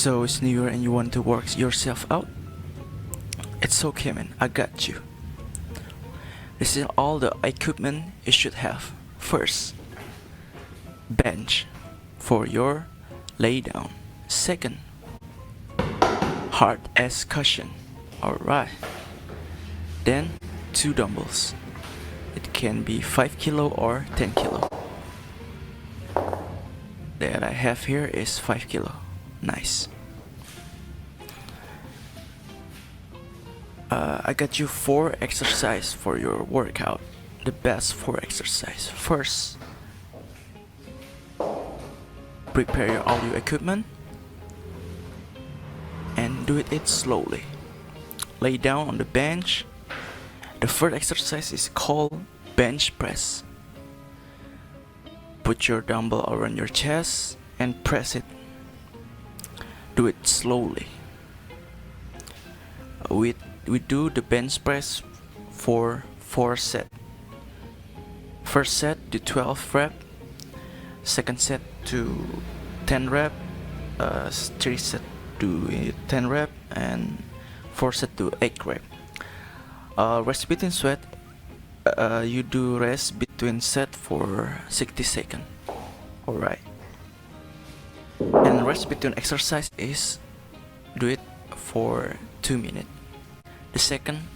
So it's New Year and you want to work yourself out? It's okay, man, I got you. This is all the equipment you should have. First, bench for your lay down. Second, hard as cushion. Alright. Then 2 dumbbells. It can be 5 kilo or 10 kilo. That I have here is 5 kilo. Nice. I got you 4 exercise for your workout. The best 4 exercise. First, prepare all your equipment and do it slowly. Lay down on the bench. The first exercise is called bench press. Put your dumbbell around your chest and press it. Do it slowly. We do the bench press for 4 sets. First set to 12 rep. Second set to 10 rep. 3 set to 10 rep, and 4 set to 8 rep. Rest between sweat. You do rest between set for 60 seconds. Alright. And rest between exercise is do it for 2 minutes. The second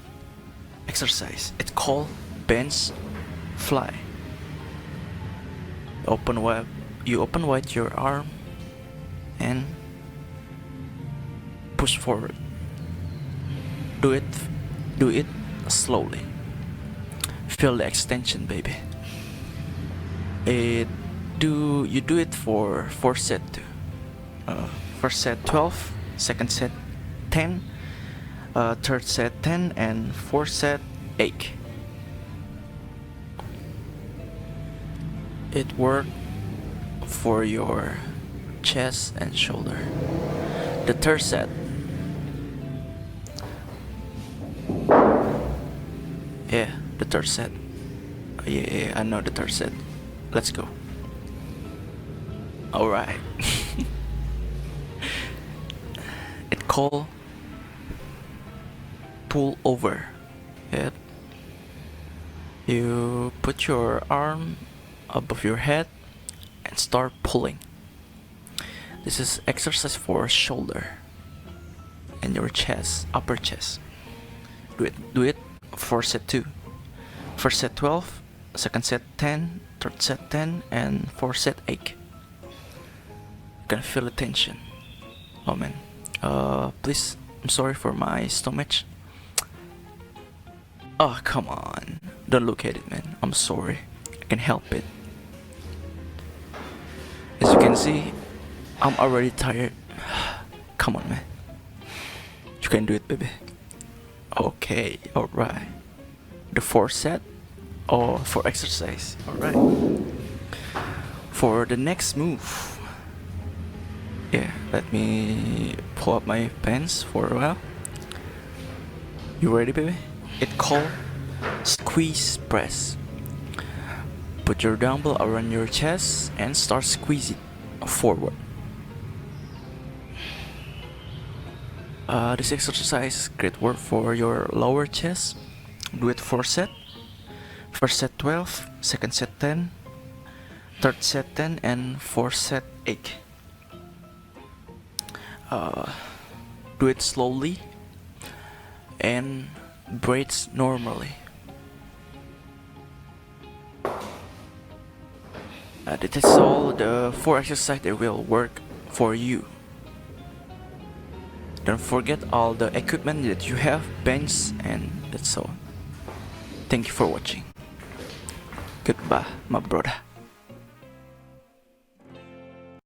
exercise, it's called bench fly. You open wide your arm and push forward. Do it slowly. Feel the extension, baby. You do it for 4 sets. First set 12, second set 10, third set 10, and fourth set 8. It works for your chest and shoulder. The third set, the third set. Yeah, I know the third set. Let's go. Alright. It called pull over. Yep. You put your arm above your head and start pulling. This is exercise for shoulder and your chest, upper chest. Do it for set 2. First set 12, second set 10, third set 10, and fourth set 8. You can feel the tension. Oh man. Please, I'm sorry for my stomach. Oh, come on. Don't look at it, man. I'm sorry. I can help it. As you can see, I'm already tired. Come on, man. You can do it, baby. Okay, alright. The 4th set or for exercise. Alright. For the next move. Yeah, let me pull up my pants for a while. You ready, baby? It's called squeeze press. Put your dumbbell around your chest and start squeezing forward. This exercise is great work for your lower chest. Do it 4 sets. First set 12, second set 10, third set 10, and fourth set 8. Do it slowly and breathe normally. This is all the 4 exercises that will work for you. Don't forget all the equipment that you have, bench, and that's all. Thank you for watching. Goodbye, my brother.